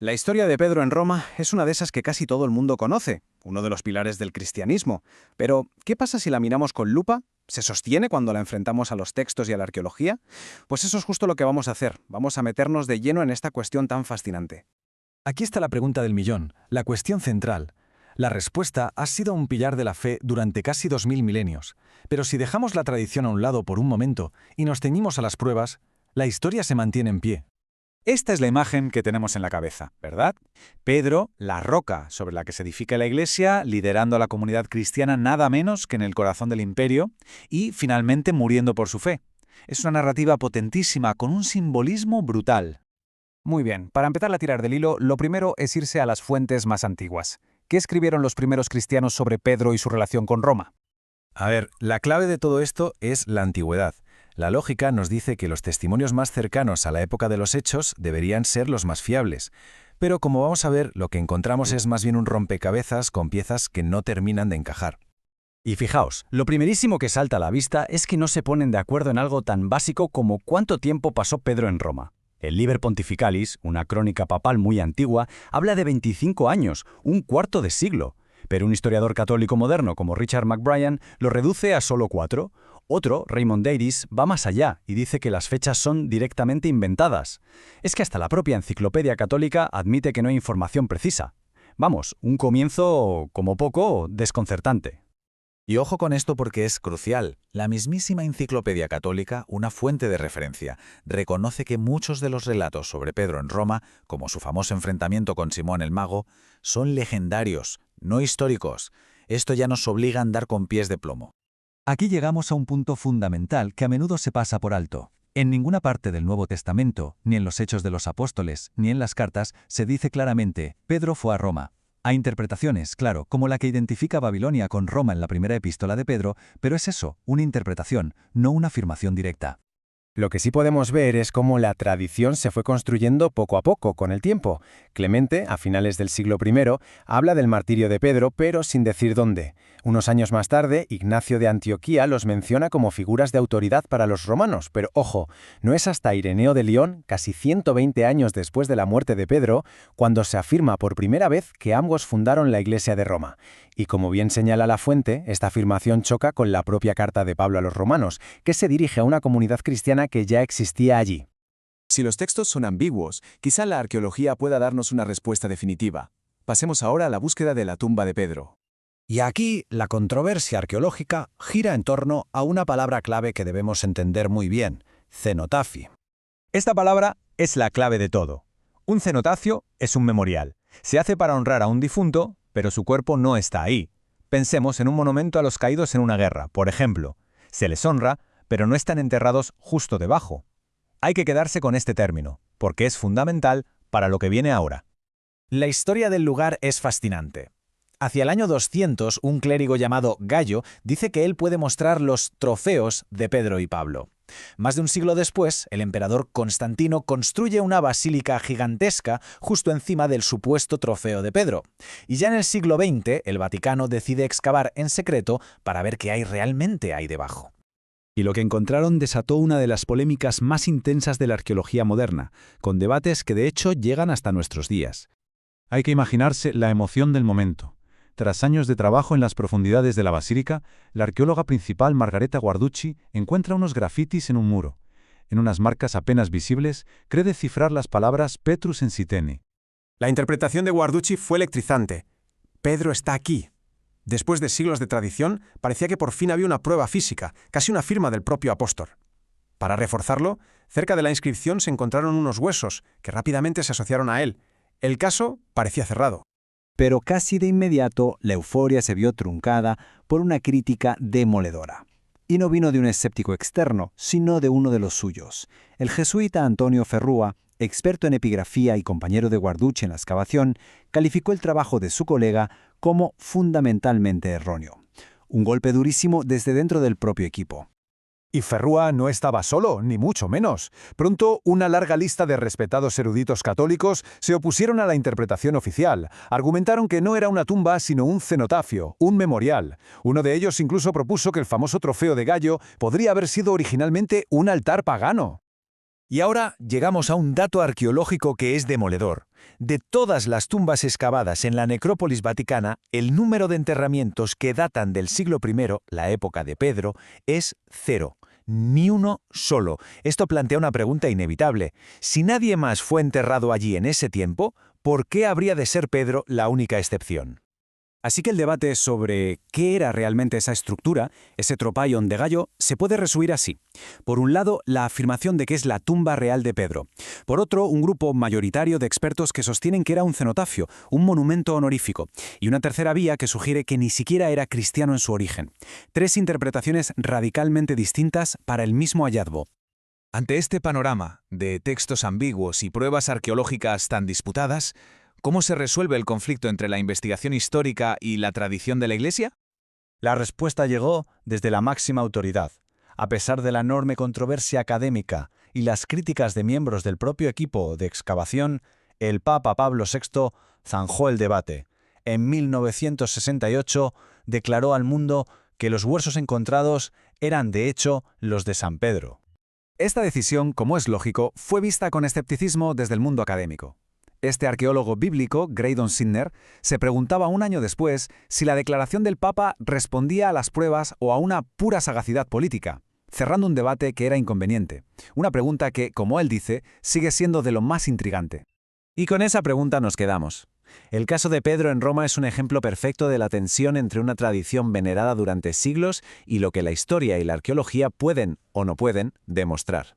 La historia de Pedro en Roma es una de esas que casi todo el mundo conoce, uno de los pilares del cristianismo. Pero, ¿qué pasa si la miramos con lupa? ¿Se sostiene cuando la enfrentamos a los textos y a la arqueología? Pues eso es justo lo que vamos a hacer. Vamos a meternos de lleno en esta cuestión tan fascinante. Aquí está la pregunta del millón, la cuestión central. La respuesta ha sido un pilar de la fe durante casi 2000 milenios. Pero si dejamos la tradición a un lado por un momento y nos ceñimos a las pruebas, la historia se mantiene en pie. Esta es la imagen que tenemos en la cabeza, ¿verdad? Pedro, la roca sobre la que se edifica la iglesia, liderando a la comunidad cristiana nada menos que en el corazón del imperio y, finalmente, muriendo por su fe. Es una narrativa potentísima con un simbolismo brutal. Muy bien, para empezar a tirar del hilo, lo primero es irse a las fuentes más antiguas. ¿Qué escribieron los primeros cristianos sobre Pedro y su relación con Roma? A ver, la clave de todo esto es la antigüedad. La lógica nos dice que los testimonios más cercanos a la época de los hechos deberían ser los más fiables. Pero como vamos a ver, lo que encontramos es más bien un rompecabezas con piezas que no terminan de encajar. Y fijaos, lo primerísimo que salta a la vista es que no se ponen de acuerdo en algo tan básico como cuánto tiempo pasó Pedro en Roma. El Liber Pontificalis, una crónica papal muy antigua, habla de 25 años, un cuarto de siglo. Pero un historiador católico moderno como Richard McBrien lo reduce a solo 4. Otro, Raymond Davies, va más allá y dice que las fechas son directamente inventadas. Es que hasta la propia Enciclopedia Católica admite que no hay información precisa. Vamos, un comienzo, como poco, desconcertante. Y ojo con esto porque es crucial. La mismísima Enciclopedia Católica, una fuente de referencia, reconoce que muchos de los relatos sobre Pedro en Roma, como su famoso enfrentamiento con Simón el Mago, son legendarios, no históricos. Esto ya nos obliga a andar con pies de plomo. Aquí llegamos a un punto fundamental que a menudo se pasa por alto. En ninguna parte del Nuevo Testamento, ni en los Hechos de los Apóstoles, ni en las cartas, se dice claramente, Pedro fue a Roma. Hay interpretaciones, claro, como la que identifica Babilonia con Roma en la primera epístola de Pedro, pero es eso, una interpretación, no una afirmación directa. Lo que sí podemos ver es cómo la tradición se fue construyendo poco a poco con el tiempo. Clemente, a finales del siglo I, habla del martirio de Pedro, pero sin decir dónde. Unos años más tarde, Ignacio de Antioquía los menciona como figuras de autoridad para los romanos, pero ojo, no es hasta Ireneo de León, casi 120 años después de la muerte de Pedro, cuando se afirma por primera vez que ambos fundaron la Iglesia de Roma. Y como bien señala la fuente, esta afirmación choca con la propia carta de Pablo a los romanos, que se dirige a una comunidad cristiana que ya existía allí. Si los textos son ambiguos, quizá la arqueología pueda darnos una respuesta definitiva. Pasemos ahora a la búsqueda de la tumba de Pedro. Y aquí la controversia arqueológica gira en torno a una palabra clave que debemos entender muy bien, cenotafio. Esta palabra es la clave de todo. Un cenotafio es un memorial. Se hace para honrar a un difunto, pero su cuerpo no está ahí. Pensemos en un monumento a los caídos en una guerra, por ejemplo. Se les honra, pero no están enterrados justo debajo. Hay que quedarse con este término, porque es fundamental para lo que viene ahora. La historia del lugar es fascinante. Hacia el año 200, un clérigo llamado Gallo dice que él puede mostrar los trofeos de Pedro y Pablo. Más de un siglo después, el emperador Constantino construye una basílica gigantesca justo encima del supuesto trofeo de Pedro. Y ya en el siglo XX, el Vaticano decide excavar en secreto para ver qué hay realmente ahí debajo. Y lo que encontraron desató una de las polémicas más intensas de la arqueología moderna, con debates que de hecho llegan hasta nuestros días. Hay que imaginarse la emoción del momento. Tras años de trabajo en las profundidades de la basílica, la arqueóloga principal Margareta Guarducci encuentra unos grafitis en un muro. En unas marcas apenas visibles, cree descifrar las palabras Petrus en Sitene. La interpretación de Guarducci fue electrizante. Pedro está aquí. Después de siglos de tradición, parecía que por fin había una prueba física, casi una firma del propio apóstol. Para reforzarlo, cerca de la inscripción se encontraron unos huesos que rápidamente se asociaron a él. El caso parecía cerrado. Pero casi de inmediato la euforia se vio truncada por una crítica demoledora. Y no vino de un escéptico externo, sino de uno de los suyos. El jesuita Antonio Ferrúa, experto en epigrafía y compañero de Guarducci en la excavación, calificó el trabajo de su colega como fundamentalmente erróneo. Un golpe durísimo desde dentro del propio equipo. Y Ferrúa no estaba solo, ni mucho menos. Pronto, una larga lista de respetados eruditos católicos se opusieron a la interpretación oficial. Argumentaron que no era una tumba, sino un cenotafio, un memorial. Uno de ellos incluso propuso que el famoso trofeo de Gallo podría haber sido originalmente un altar pagano. Y ahora llegamos a un dato arqueológico que es demoledor. De todas las tumbas excavadas en la necrópolis vaticana, el número de enterramientos que datan del siglo I, la época de Pedro, es 0. Ni uno solo. Esto plantea una pregunta inevitable. Si nadie más fue enterrado allí en ese tiempo, ¿por qué habría de ser Pedro la única excepción? Así que el debate sobre qué era realmente esa estructura, ese tropaion de Gallo, se puede resumir así. Por un lado, la afirmación de que es la tumba real de Pedro. Por otro, un grupo mayoritario de expertos que sostienen que era un cenotafio, un monumento honorífico. Y una tercera vía que sugiere que ni siquiera era cristiano en su origen. 3 interpretaciones radicalmente distintas para el mismo hallazgo. Ante este panorama de textos ambiguos y pruebas arqueológicas tan disputadas, ¿cómo se resuelve el conflicto entre la investigación histórica y la tradición de la Iglesia? La respuesta llegó desde la máxima autoridad. A pesar de la enorme controversia académica y las críticas de miembros del propio equipo de excavación, el Papa Pablo VI zanjó el debate. En 1968 declaró al mundo que los huesos encontrados eran de hecho los de San Pedro. Esta decisión, como es lógico, fue vista con escepticismo desde el mundo académico. Este arqueólogo bíblico, Graydon Sidner, se preguntaba un año después si la declaración del Papa respondía a las pruebas o a una pura sagacidad política, cerrando un debate que era inconveniente. Una pregunta que, como él dice, sigue siendo de lo más intrigante. Y con esa pregunta nos quedamos. El caso de Pedro en Roma es un ejemplo perfecto de la tensión entre una tradición venerada durante siglos y lo que la historia y la arqueología pueden o no pueden demostrar.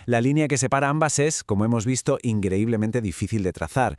La línea que separa ambas es, como hemos visto, increíblemente difícil de trazar,